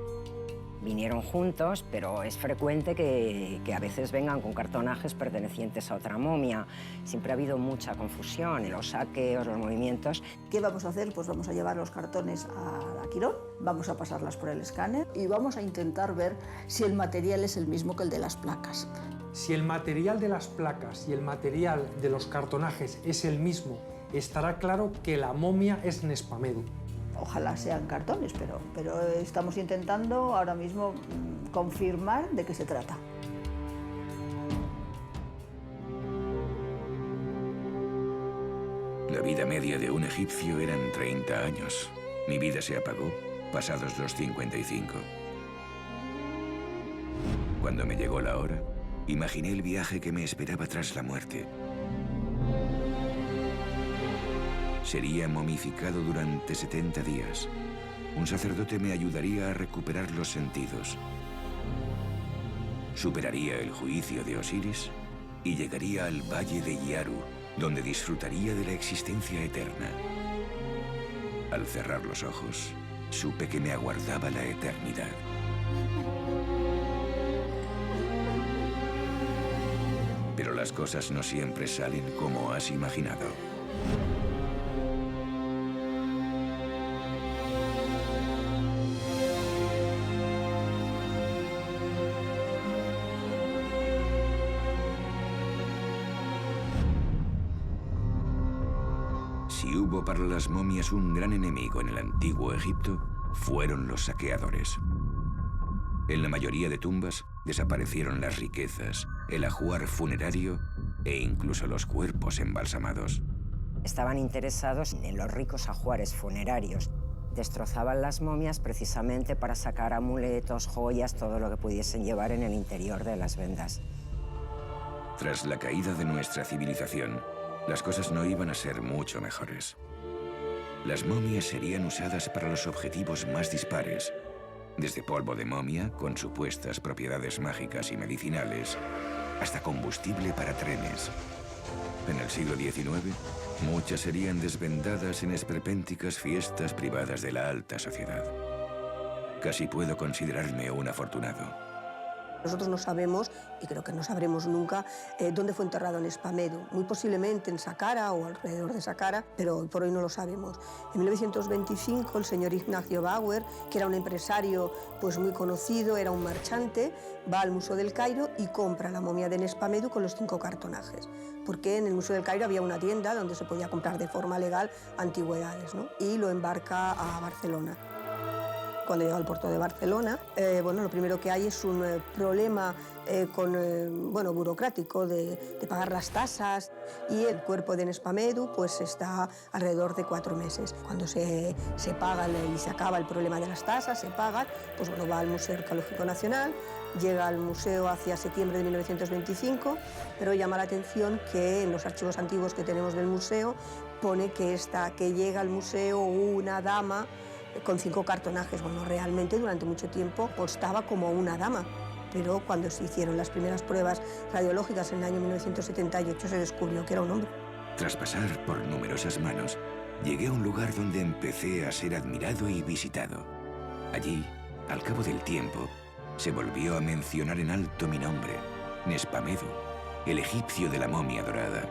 Vinieron juntos, pero es frecuente que a veces vengan con cartonajes pertenecientes a otra momia. Siempre ha habido mucha confusión en los saqueos, los movimientos. ¿Qué vamos a hacer? Pues vamos a llevar los cartones a Quirón, vamos a pasarlas por el escáner y vamos a intentar ver si el material es el mismo que el de las placas. Si el material de las placas y el material de los cartonajes es el mismo, estará claro que la momia es Nespamedú. Ojalá sean cartones, pero estamos intentando ahora mismo confirmar de qué se trata. La vida media de un egipcio eran 30 años. Mi vida se apagó pasados los 55. Cuando me llegó la hora, imaginé el viaje que me esperaba tras la muerte. Sería momificado durante 70 días. Un sacerdote me ayudaría a recuperar los sentidos. Superaría el juicio de Osiris y llegaría al valle de Yaru, donde disfrutaría de la existencia eterna. Al cerrar los ojos, supe que me aguardaba la eternidad. Pero las cosas no siempre salen como has imaginado. Si hubo para las momias un gran enemigo en el antiguo Egipto, fueron los saqueadores. En la mayoría de tumbas desaparecieron las riquezas, el ajuar funerario e incluso los cuerpos embalsamados. Estaban interesados en los ricos ajuares funerarios. Destrozaban las momias precisamente para sacar amuletos, joyas, todo lo que pudiesen llevar en el interior de las vendas. Tras la caída de nuestra civilización, las cosas no iban a ser mucho mejores. Las momias serían usadas para los objetivos más dispares, desde polvo de momia, con supuestas propiedades mágicas y medicinales, hasta combustible para trenes. En el siglo XIX, muchas serían desvendadas en esperpénticas fiestas privadas de la alta sociedad. Casi puedo considerarme un afortunado. Nosotros no sabemos, y creo que no sabremos nunca, dónde fue enterrado Nespamedú. Muy posiblemente en Saqqara o alrededor de Saqqara, pero hoy por hoy no lo sabemos. En 1925 el señor Ignacio Bauer, que era un empresario pues muy conocido, era un marchante, va al Museo del Cairo y compra la momia de Nespamedú con los 5 cartonajes. Porque en el Museo del Cairo había una tienda donde se podía comprar de forma legal antigüedades, ¿no? Y lo embarca a Barcelona. cuando llega al puerto de Barcelona. Bueno, lo primero que hay es un problema burocrático de pagar las tasas, y el cuerpo de Nespamedu pues está alrededor de 4 meses. Cuando se paga y se acaba el problema de las tasas, se pagan, pues bueno, va al Museo Arqueológico Nacional, llega al museo hacia septiembre de 1925, pero llama la atención que en los archivos antiguos que tenemos del museo pone que llega al museo una dama con 5 cartonajes. Bueno, realmente durante mucho tiempo constaba como una dama, pero cuando se hicieron las primeras pruebas radiológicas en el año 1978 se descubrió que era un hombre. Tras pasar por numerosas manos, llegué a un lugar donde empecé a ser admirado y visitado. Allí, al cabo del tiempo, se volvió a mencionar en alto mi nombre, Nespamedu, el egipcio de la momia dorada,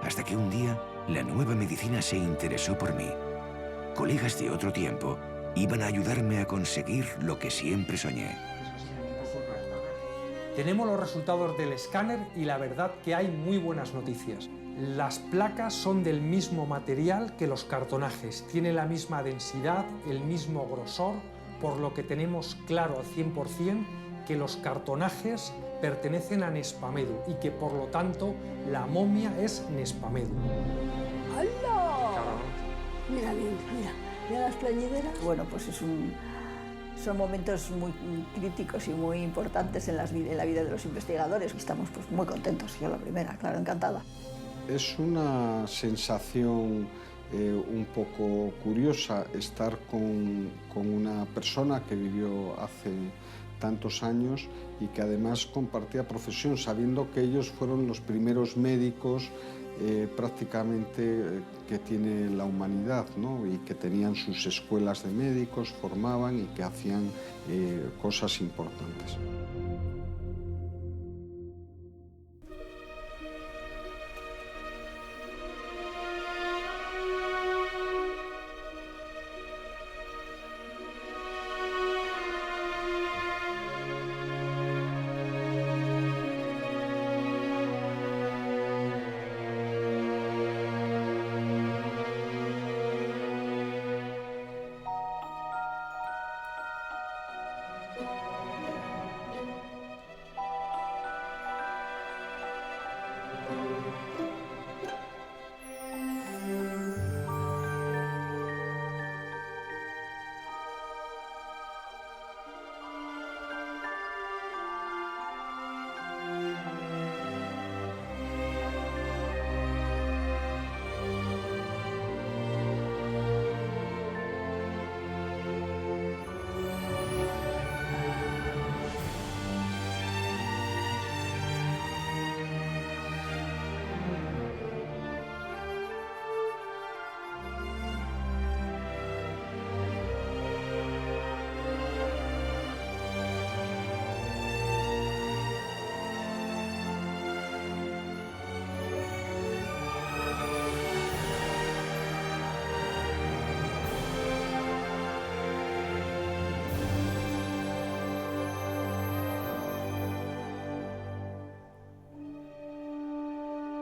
hasta que un día la nueva medicina se interesó por mí. Colegas de otro tiempo iban a ayudarme a conseguir lo que siempre soñé. Tenemos los resultados del escáner y la verdad que hay muy buenas noticias. Las placas son del mismo material que los cartonajes, tienen la misma densidad, el mismo grosor, por lo que tenemos claro al 100% que los cartonajes pertenecen a Nespamedu y que por lo tanto la momia es Nespamedu. ¡Hala! Mira bien, mira las plañideras. Bueno, pues son momentos muy críticos y muy importantes en la vida de los investigadores. Estamos pues muy contentos, yo la primera, claro, encantada. Es una sensación un poco curiosa estar con una persona que vivió hace tantos años y que además compartía profesión, sabiendo que ellos fueron los primeros médicos prácticamente que tiene la humanidad, ¿no? Y que tenían sus escuelas de médicos, formaban y que hacían cosas importantes.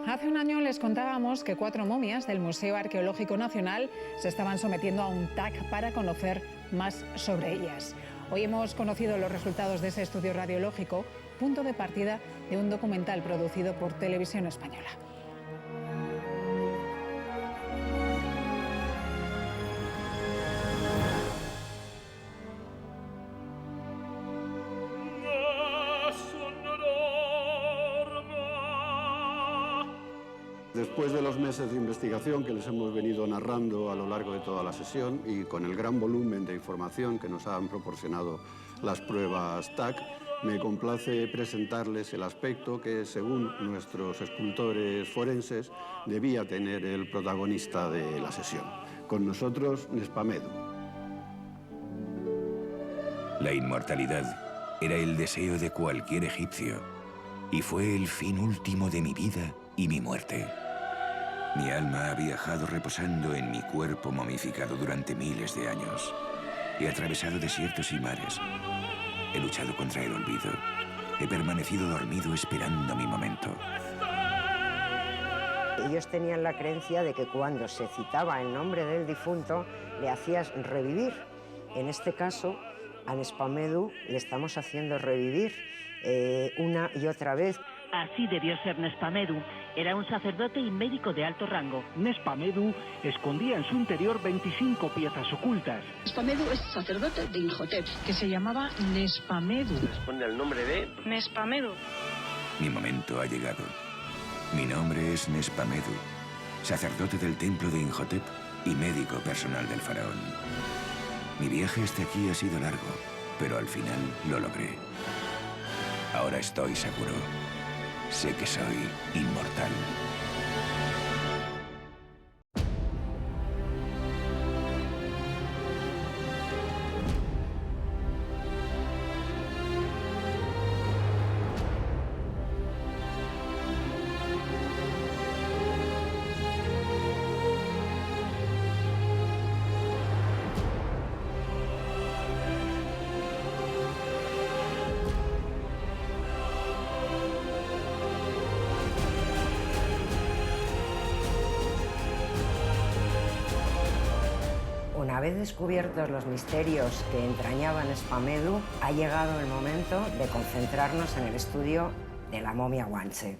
Hace un año les contábamos que 4 momias del Museo Arqueológico Nacional se estaban sometiendo a un TAC para conocer más sobre ellas. Hoy hemos conocido los resultados de ese estudio radiológico, punto de partida de un documental producido por Televisión Española. Después de los meses de investigación que les hemos venido narrando a lo largo de toda la sesión y con el gran volumen de información que nos han proporcionado las pruebas TAC, me complace presentarles el aspecto que, según nuestros escultores forenses, debía tener el protagonista de la sesión. Con nosotros, Nespamedu. La inmortalidad era el deseo de cualquier egipcio y fue el fin último de mi vida y mi muerte. Mi alma ha viajado reposando en mi cuerpo momificado durante miles de años. He atravesado desiertos y mares. He luchado contra el olvido. He permanecido dormido esperando mi momento. Ellos tenían la creencia de que cuando se citaba el nombre del difunto le hacías revivir. En este caso, A Nespamedu le estamos haciendo revivir una y otra vez. Así debió ser Nespamedu. Era un sacerdote y médico de alto rango. Nespamedu escondía en su interior 25 piezas ocultas. Nespamedu es sacerdote de Imhotep, que se llamaba Nespamedu. Responde al nombre de Nespamedu. Mi momento ha llegado. Mi nombre es Nespamedu, sacerdote del templo de Imhotep y médico personal del faraón. Mi viaje hasta aquí ha sido largo, pero al final lo logré. Ahora estoy seguro. Sé que soy inmortal. Una vez descubiertos los misterios que entrañaban Nespamedu, ha llegado el momento de concentrarnos en el estudio de la momia guanche.